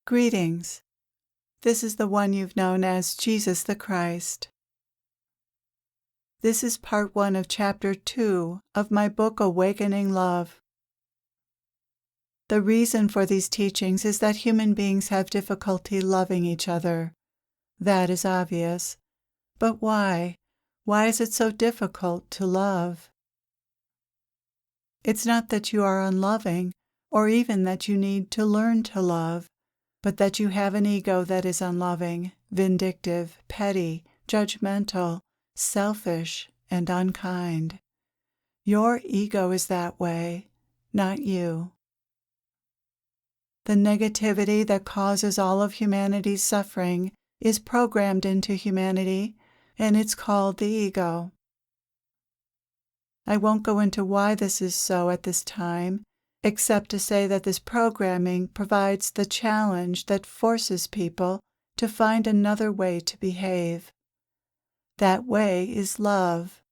Greetings. This is the one you've known as Jesus the Christ. This is part 1 of chapter 2 of my book Awakening Love. The reason for these teachings is that human beings have difficulty loving each other. That is obvious. But why? Why is it so difficult to love? It's not that you are unloving, or even that you need to learn to love, but that you have an ego that is unloving, vindictive, petty, judgmental, selfish, and unkind. Your ego is that way, not you. The negativity that causes all of humanity's suffering is programmed into humanity, and it's called the ego. I won't go into why this is so at this time, except to say that this programming provides the challenge that forces people to find another way to behave. That way is love.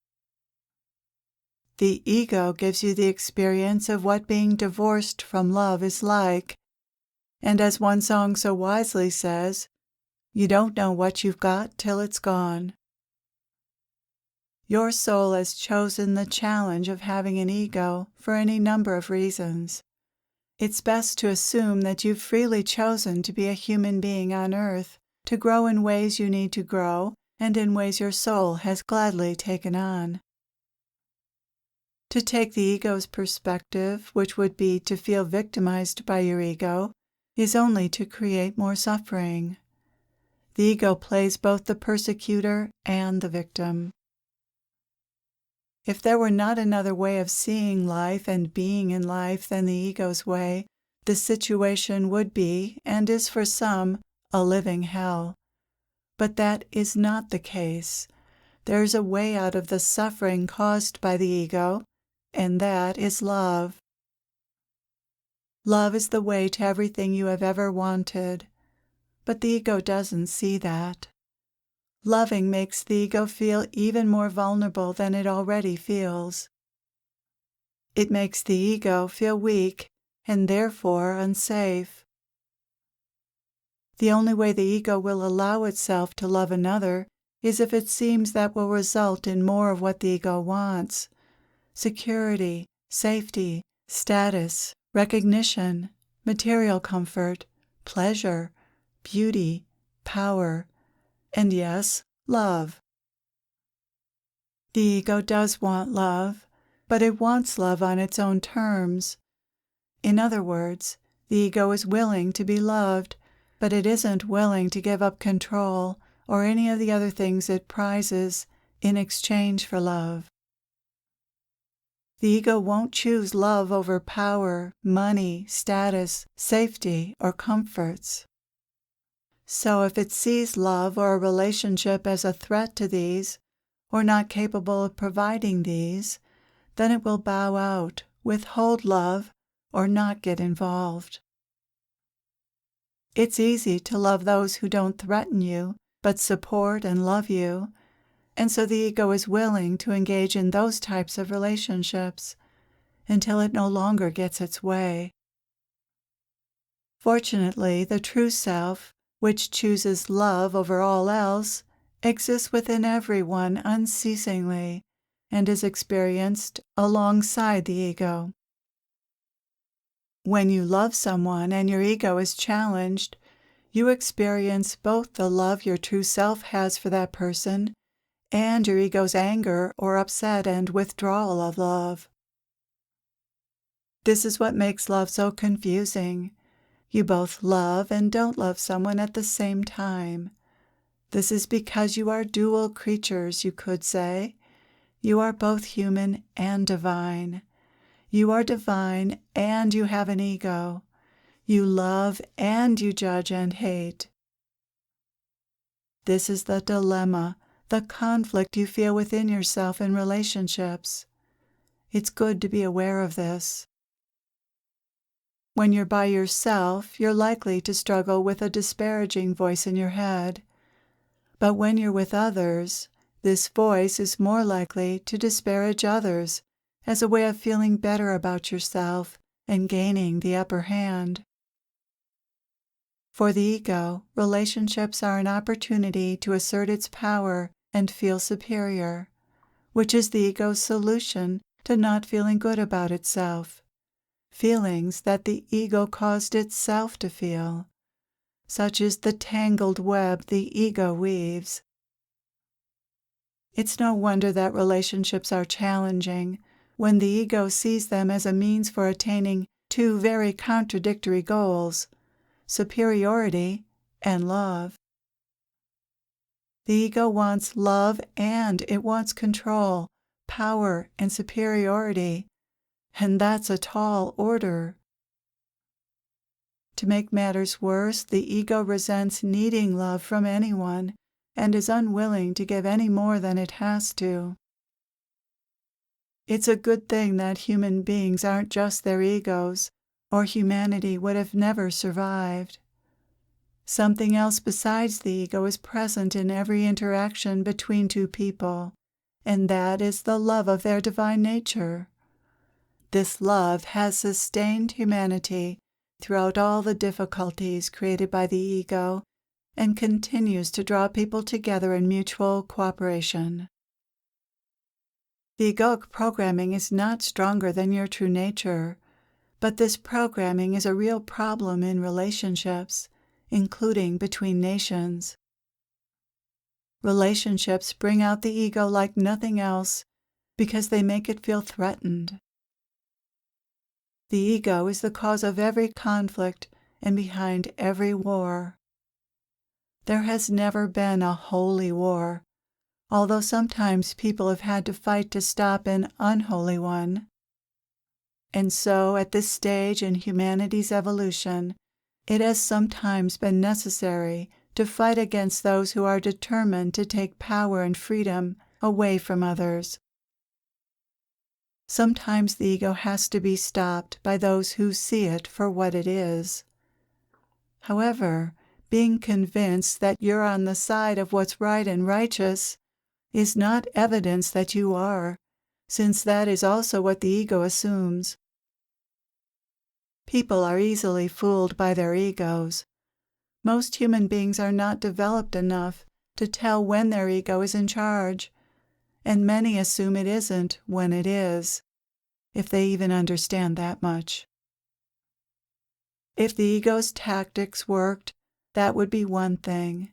The ego gives you the experience of what being divorced from love is like, and as one song so wisely says, you don't know what you've got till it's gone. Your soul has chosen the challenge of having an ego for any number of reasons. It's best to assume that you've freely chosen to be a human being on earth, to grow in ways you need to grow, and in ways your soul has gladly taken on. To take the ego's perspective, which would be to feel victimized by your ego, is only to create more suffering. The ego plays both the persecutor and the victim. If there were not another way of seeing life and being in life than the ego's way, the situation would be, and is for some, a living hell. But that is not the case. There is a way out of the suffering caused by the ego, and that is love. Love is the way to everything you have ever wanted, but the ego doesn't see that. Loving makes the ego feel even more vulnerable than it already feels. It makes the ego feel weak and therefore unsafe. The only way the ego will allow itself to love another is if it seems that will result in more of what the ego wants: security, safety, status, recognition, material comfort, pleasure, beauty, power, and yes, love. The ego does want love, but it wants love on its own terms. In other words, the ego is willing to be loved, but it isn't willing to give up control or any of the other things it prizes in exchange for love. The ego won't choose love over power, money, status, safety, or comforts. So if it sees love or a relationship as a threat to these, or not capable of providing these, then it will bow out, withhold love, or not get involved. It's easy to love those who don't threaten you, but support and love you, and so the ego is willing to engage in those types of relationships until it no longer gets its way. Fortunately, the true self, which chooses love over all else, exists within everyone unceasingly and is experienced alongside the ego. When you love someone and your ego is challenged, you experience both the love your true self has for that person and your ego's anger or upset and withdrawal of love. This is what makes love so confusing. You both love and don't love someone at the same time. This is because you are dual creatures, you could say. You are both human and divine. You are divine and you have an ego. You love and you judge and hate. This is the dilemma, the conflict you feel within yourself in relationships. It's good to be aware of this. When you're by yourself, you're likely to struggle with a disparaging voice in your head. But when you're with others, this voice is more likely to disparage others as a way of feeling better about yourself and gaining the upper hand. For the ego, relationships are an opportunity to assert its power and feel superior, which is the ego's solution to not feeling good about itself, feelings that the ego caused itself to feel. Such is the tangled web the ego weaves. It's no wonder that relationships are challenging when the ego sees them as a means for attaining two very contradictory goals: superiority and love. The ego wants love and it wants control, power, and superiority, and that's a tall order. To make matters worse, the ego resents needing love from anyone and is unwilling to give any more than it has to. It's a good thing that human beings aren't just their egos, or humanity would have never survived. Something else besides the ego is present in every interaction between two people, and that is the love of their divine nature. This love has sustained humanity throughout all the difficulties created by the ego and continues to draw people together in mutual cooperation. The egoic programming is not stronger than your true nature, but this programming is a real problem in relationships, including between nations. Relationships bring out the ego like nothing else because they make it feel threatened. The ego is the cause of every conflict and behind every war. There has never been a holy war, although sometimes people have had to fight to stop an unholy one. And so, at this stage in humanity's evolution, it has sometimes been necessary to fight against those who are determined to take power and freedom away from others. Sometimes the ego has to be stopped by those who see it for what it is. However, being convinced that you're on the side of what's right and righteous is not evidence that you are, since that is also what the ego assumes. People are easily fooled by their egos. Most human beings are not developed enough to tell when their ego is in charge, and many assume it isn't when it is, if they even understand that much. If the ego's tactics worked, that would be one thing,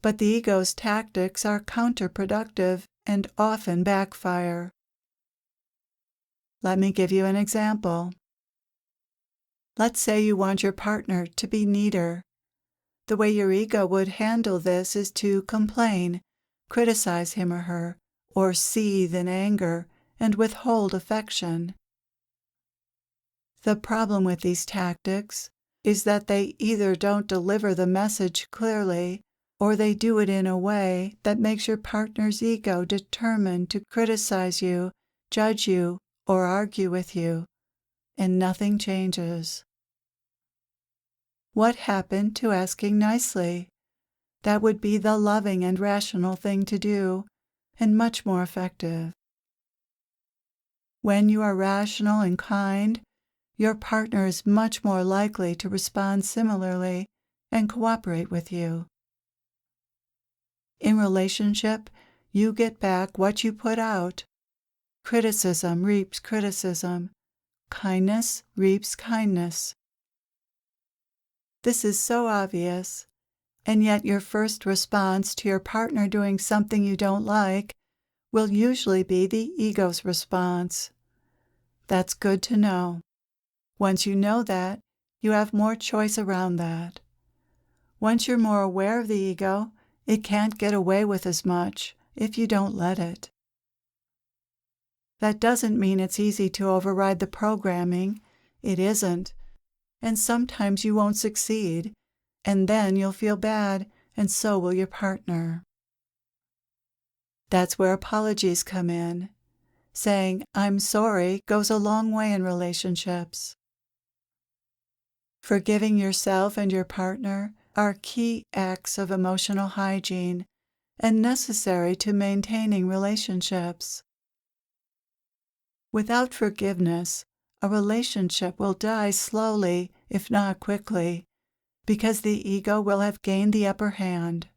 but the ego's tactics are counterproductive and often backfire. Let me give you an example. Let's say you want your partner to be neater. The way your ego would handle this is to complain, criticize him or her, or seethe in anger and withhold affection. The problem with these tactics is that they either don't deliver the message clearly, or they do it in a way that makes your partner's ego determined to criticize you, judge you, or argue with you, and nothing changes. What happened to asking nicely? That would be the loving and rational thing to do, and much more effective. When you are rational and kind, your partner is much more likely to respond similarly and cooperate with you. In relationship, you get back what you put out. Criticism reaps criticism. Kindness reaps kindness. This is so obvious, and yet your first response to your partner doing something you don't like will usually be the ego's response. That's good to know. Once you know that, you have more choice around that. Once you're more aware of the ego, it can't get away with as much if you don't let it. That doesn't mean it's easy to override the programming. It isn't. And sometimes you won't succeed, and then you'll feel bad, and so will your partner. That's where apologies come in. Saying, "I'm sorry," goes a long way in relationships. Forgiving yourself and your partner are key acts of emotional hygiene and necessary to maintaining relationships. Without forgiveness, a relationship will die slowly, if not quickly, because the ego will have gained the upper hand.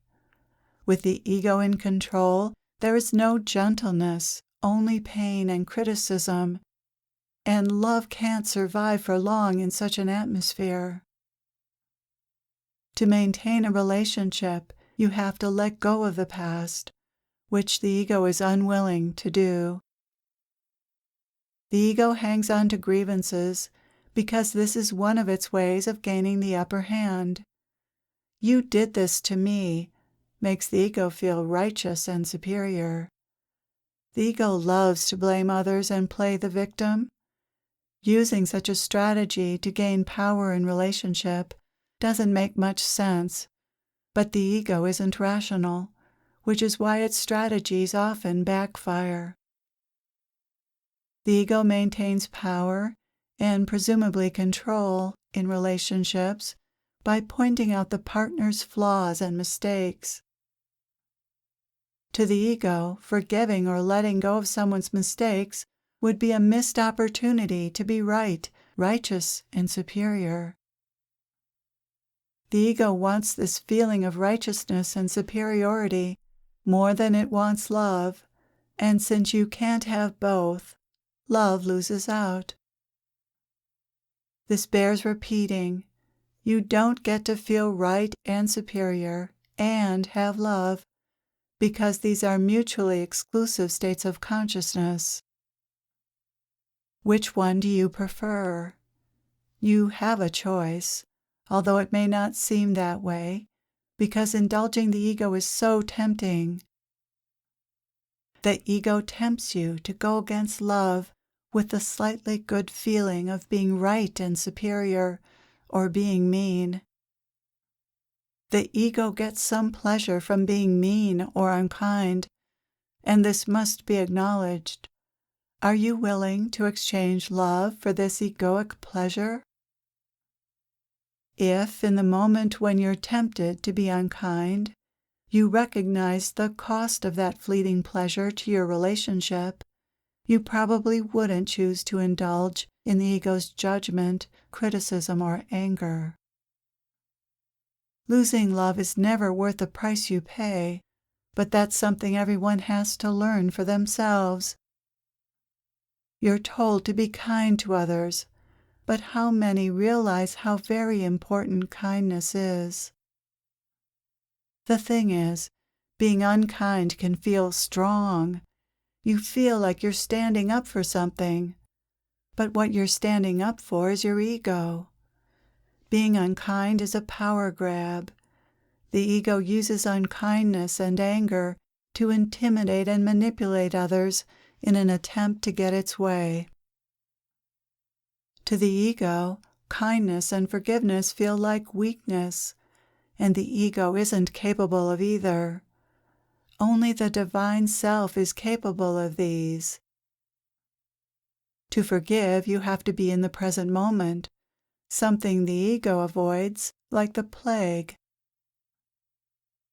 With the ego in control, there is no gentleness, only pain and criticism, and love can't survive for long in such an atmosphere. To maintain a relationship, you have to let go of the past, which the ego is unwilling to do. The ego hangs on to grievances because this is one of its ways of gaining the upper hand. "You did this to me," makes the ego feel righteous and superior. The ego loves to blame others and play the victim. Using such a strategy to gain power in relationship doesn't make much sense, but the ego isn't rational, which is why its strategies often backfire. The ego maintains power and presumably control in relationships by pointing out the partner's flaws and mistakes. To the ego, forgiving or letting go of someone's mistakes would be a missed opportunity to be right, righteous, and superior. The ego wants this feeling of righteousness and superiority more than it wants love, and since you can't have both, love loses out. This bears repeating. You don't get to feel right and superior and have love, because these are mutually exclusive states of consciousness. Which one do you prefer? You have a choice, although it may not seem that way, because indulging the ego is so tempting. The ego tempts you to go against love with the slightly good feeling of being right and superior, or being mean. The ego gets some pleasure from being mean or unkind, and this must be acknowledged. Are you willing to exchange love for this egoic pleasure? If, in the moment when you're tempted to be unkind, you recognize the cost of that fleeting pleasure to your relationship, you probably wouldn't choose to indulge in the ego's judgment, criticism, or anger. Losing love is never worth the price you pay, but that's something everyone has to learn for themselves. You're told to be kind to others, but how many realize how very important kindness is? The thing is, being unkind can feel strong. You feel like you're standing up for something, but what you're standing up for is your ego. Being unkind is a power grab. The ego uses unkindness and anger to intimidate and manipulate others in an attempt to get its way. To the ego, kindness and forgiveness feel like weakness, and the ego isn't capable of either. Only the divine self is capable of these. To forgive, you have to be in the present moment, something the ego avoids, like the plague.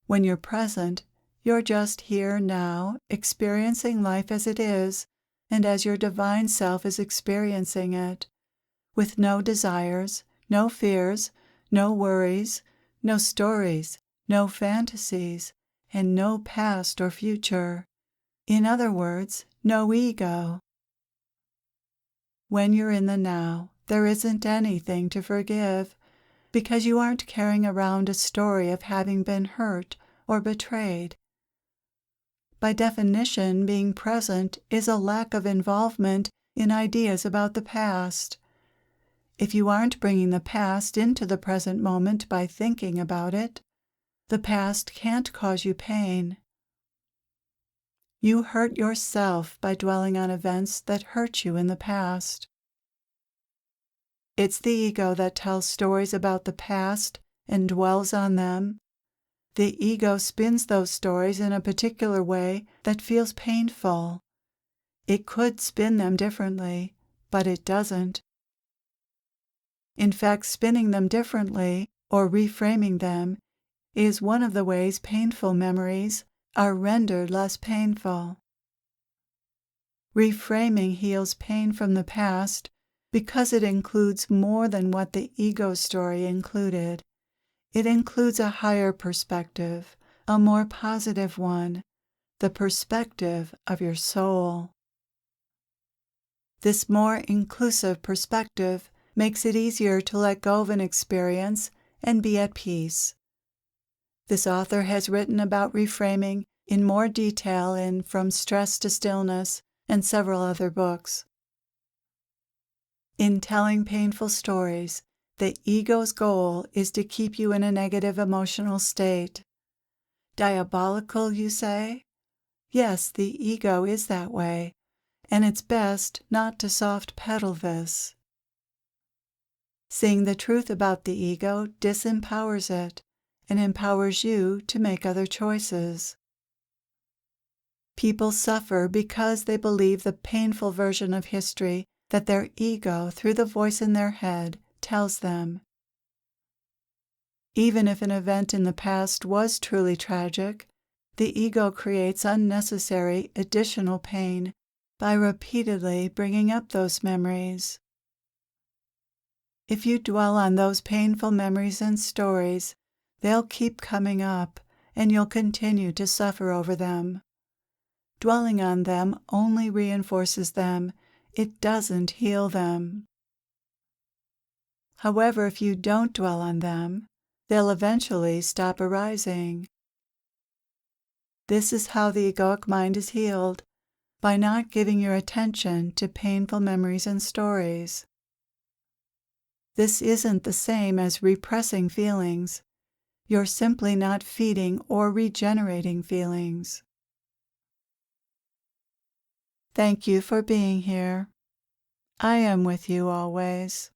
When you're present, you're just here now, experiencing life as it is, and as your divine self is experiencing it, with no desires, no fears, no worries, no stories, no fantasies, and no past or future. In other words, no ego. When you're in the now, there isn't anything to forgive, because you aren't carrying around a story of having been hurt or betrayed. By definition, being present is a lack of involvement in ideas about the past. If you aren't bringing the past into the present moment by thinking about it, the past can't cause you pain. You hurt yourself by dwelling on events that hurt you in the past. It's the ego that tells stories about the past and dwells on them. The ego spins those stories in a particular way that feels painful. It could spin them differently, but it doesn't. In fact, spinning them differently, or reframing them, is one of the ways painful memories are rendered less painful. Reframing heals pain from the past because it includes more than what the ego story included. It includes a higher perspective, a more positive one, the perspective of your soul. This more inclusive perspective makes it easier to let go of an experience and be at peace. This author has written about reframing in more detail in From Stress to Stillness and several other books. In telling painful stories, the ego's goal is to keep you in a negative emotional state. Diabolical, you say? Yes, the ego is that way, and it's best not to soft pedal this. Seeing the truth about the ego disempowers it and empowers you to make other choices. People suffer because they believe the painful version of history that their ego, through the voice in their head, tells them. Even if an event in the past was truly tragic, the ego creates unnecessary additional pain by repeatedly bringing up those memories. If you dwell on those painful memories and stories, they'll keep coming up, and you'll continue to suffer over them. Dwelling on them only reinforces them. It doesn't heal them. However, if you don't dwell on them, they'll eventually stop arising. This is how the egoic mind is healed, by not giving your attention to painful memories and stories. This isn't the same as repressing feelings. You're simply not feeding or regenerating feelings. Thank you for being here. I am with you always.